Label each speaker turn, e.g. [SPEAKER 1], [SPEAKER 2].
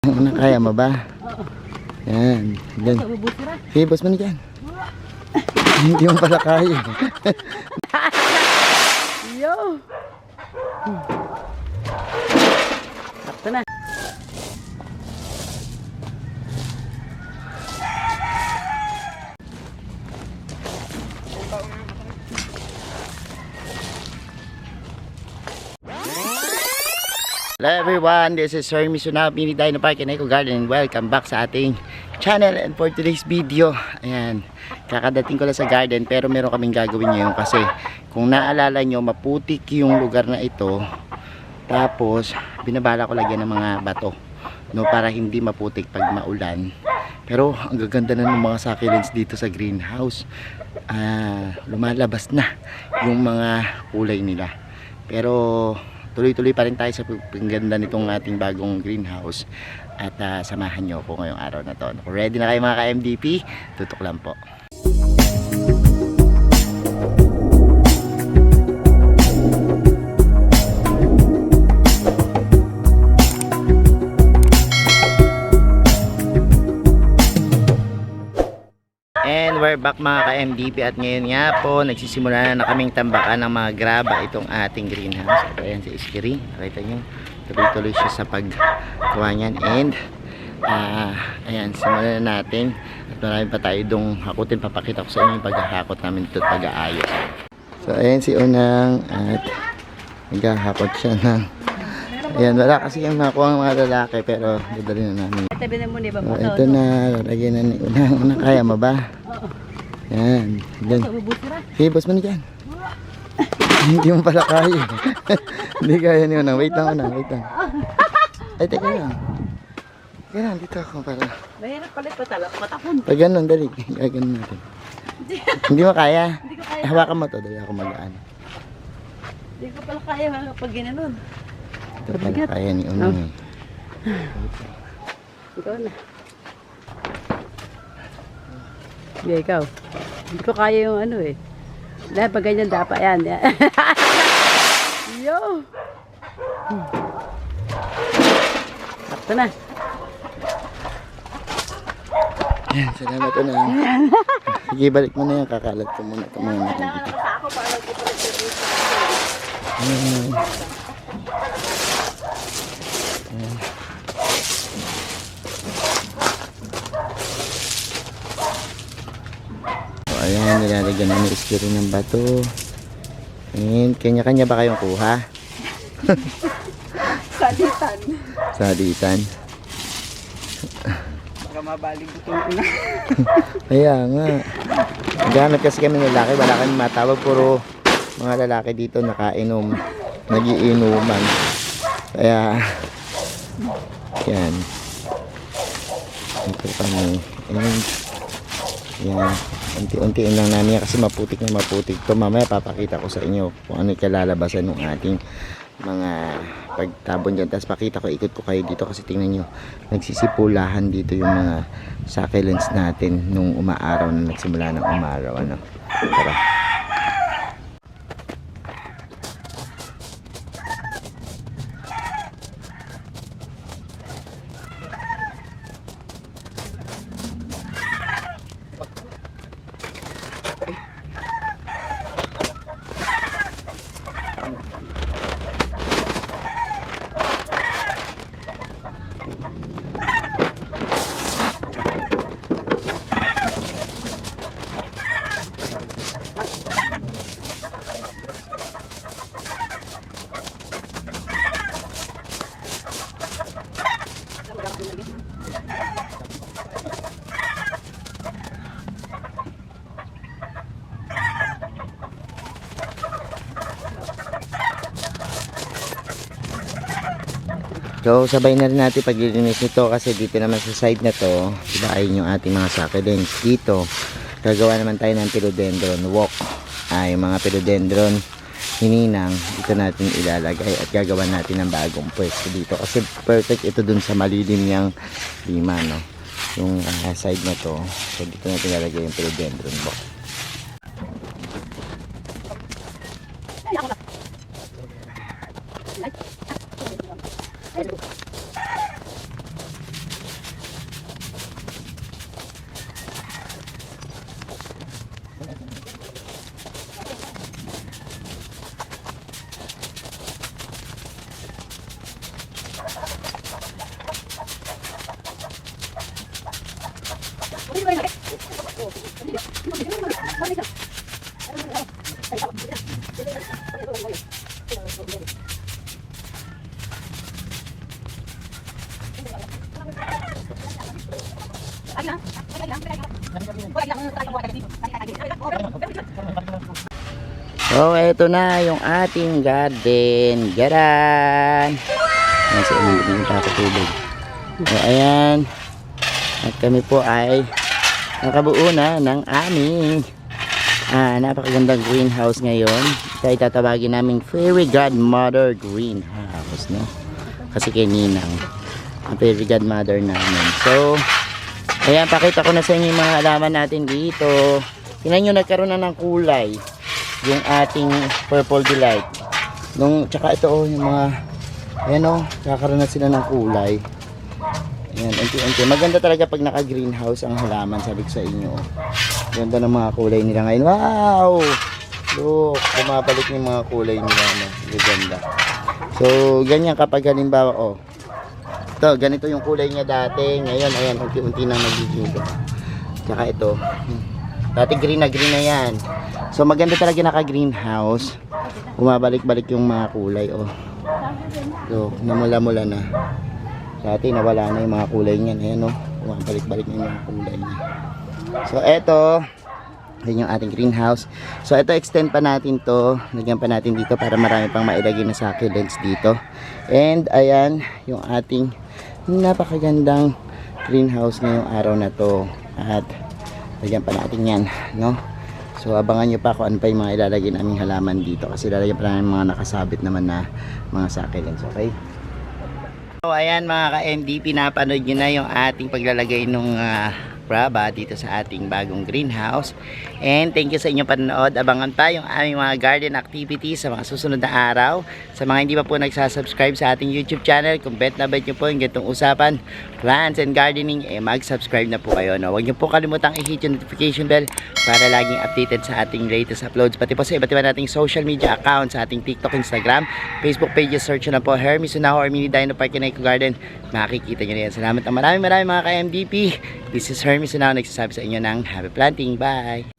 [SPEAKER 1] Ano, kaya mo ba?
[SPEAKER 2] Oo.
[SPEAKER 1] Yan. Yan. Sige, boss mo na dyan. Hindi mo pala kaya.
[SPEAKER 2] Yo! Sakto na.
[SPEAKER 1] Hello everyone, this is Sir Misunabi ni Dino Park and Eco Garden and welcome back sa ating channel. And for today's video, ayan, kakadating ko lang sa garden pero meron kaming gagawin ngayon kasi kung naalala nyo, maputik yung lugar na ito. Tapos binabala ko lagyan ng mga bato, no, para hindi maputik pag maulan. Pero ang gaganda na ng mga succulents dito sa greenhouse. Lumalabas na yung mga kulay nila. Pero tuloy-tuloy pa rin tayo sa pagganda nitong ating bagong greenhouse. At samahan nyo ako ngayong araw na to. Kung ready na kayo mga ka-MDP, tutok lang po. And we're back mga ka-MDP at ngayon nga po nagsisimula na kaming tambakan ng mga graba itong ating greenhouse. Ito ayan si Iskiri, nakita nyo tuloy-tuloy siya sa paggawa niyan. And ayan, simulan na natin at marami pa tayo dong hakutin. Papakita ko sa inyo yung paghahakot namin dito at pag-aayos. So ayan si Unang at naghahakot siya ng ayan, wala kasi yung nakuha ng mga lalaki pero dadalhin na namin. Ito na, lagyan na ni Unang. Unang, kaya mo ba?
[SPEAKER 2] Oo.
[SPEAKER 1] Yan. Yan. Sige, boss mo na dyan. Hindi mo pala kaya. Hindi kaya ni Unang. Wait lang, Unang. Wait lang. Ay, teka lang. Teka lang, dito ako para.
[SPEAKER 2] Mahirap palit pa talaga. Patapon.
[SPEAKER 1] Pag ganun, dali. Gaganon natin. Hindi mo kaya?
[SPEAKER 2] Hindi ko kaya.
[SPEAKER 1] Hawakan mo to, dali ako magaan.
[SPEAKER 2] Hindi ko pala kaya pag ginanon.
[SPEAKER 1] Ito pala kaya ni Unang eh.
[SPEAKER 2] Ikaw na. Hindi, ikaw. Hindi ko kaya yung ano eh. Dahil pag ganyan dapat yan. Yo! Sakto na.
[SPEAKER 1] Yan, salamat Unang. Sige, balik mo na yan. Kakalat ko muna ito mga nakikita. Ayan, nilalagyan na ni Iskiri ng bato. And kanya-kanya ba kayong kuha?
[SPEAKER 2] Saditan.
[SPEAKER 1] Saditan.
[SPEAKER 2] Baka mabalig ito na.
[SPEAKER 1] Kaya nga. Gamit kasi kami ng lalaki. Wala kami matawag. Puro mga lalaki dito nakainom. Nagiinuman. Kaya yan. Ito kami. And yan. Unti-untiin lang namin yan kasi maputik na maputik to. Mamaya papakita ko sa inyo kung ano yung kalalabasan ng ating mga pagtabon dyan. Tapos pakita ko, ikot ko kayo dito kasi tingnan nyo, nagsisipulahan dito yung mga succulents natin nung umaaraw na nagsimula ng umaraw. Ano? Tara. So sabay na rin natin paglilinis nito kasi dito naman sa side na to, ibahin yung ating mga succulents. Dito gagawa naman tayo ng philodendron walk. Yung mga philodendron hininang dito natin ilalagay at gagawa natin ng bagong pwesto dito kasi perfect ito dun sa malilim niyang lima, no? Yung side na to. So dito natin ilalagay yung philodendron walk. So, eto na yung ating garden. Garan! Nasa inyo yung kakatubig. So, ayan. At kami po ay nakabuo na ng aming napakagandang greenhouse ngayon. Ito ay tatawagin namin Fairy Godmother Greenhouse, no? Kasi kay Ninang ang Fairy Godmother namin. So, ayan, pakita ko na sa inyo yung mga halaman natin dito. Tingnan nyo, nagkaroon na ng kulay yung ating Purple Delight. Tsaka ito, yung mga, ayan o, nagkaroon na sila ng kulay. Ayan, unti-unti. Maganda talaga pag naka-greenhouse ang halaman, sabi ko sa inyo. Ganda ng mga kulay nila ngayon. Wow! Look, bumabalik yung mga kulay nila. No? Ganda. So, ganyan kapag halimbawa, oh. Ito, ganito yung kulay niya dati. Ngayon, ayan, unti-unti nang nagiging ito. Tsaka ito. Dati green na yan. So, maganda talaga naka-greenhouse. Bumabalik-balik yung mga kulay, oh. So, namula-mula na. Dati nawala na yung mga kulay niyan. Ayan, oh. Bumabalik-balik na yung mga kulay niya. So, eto. Ayan yung ating greenhouse. So, ito extend pa natin to. Lagyan pa natin dito para marami pang mailagay na succulents dito. And, ayan, yung ating napakagandang greenhouse ngayong araw na to. At, lagyan pa natin yan, no? So, abangan nyo pa kung ano pa yung mga ilalagay naming halaman dito. Kasi lalagyan pa namin mga nakasabit naman na mga succulents, okay? So, ayan mga ka-MDP, napanood nyo na yung ating paglalagay ng Brava dito sa ating bagong greenhouse. And thank you sa inyong panonood. Abangan pa yung aming mga garden activities sa mga susunod na araw. Sa mga hindi pa po nagsasubscribe sa ating YouTube channel, kung bet na bet nyo po yung ganitong usapan, plants and gardening, mag-subscribe na po kayo. No? Huwag nyo po kalimutang i-hit yung notification bell para laging updated sa ating latest uploads. Pati po sa iba't iba nating social media accounts, sa ating TikTok, Instagram, Facebook pages, search nyo na po Hermes Unaho or Mini Dino Park in Eco Garden. Makikita nyo na yan. Salamat na maraming mga ka-MDP. This is Hermes Unaho, nagsasabi sa inyo ng happy planting. Bye!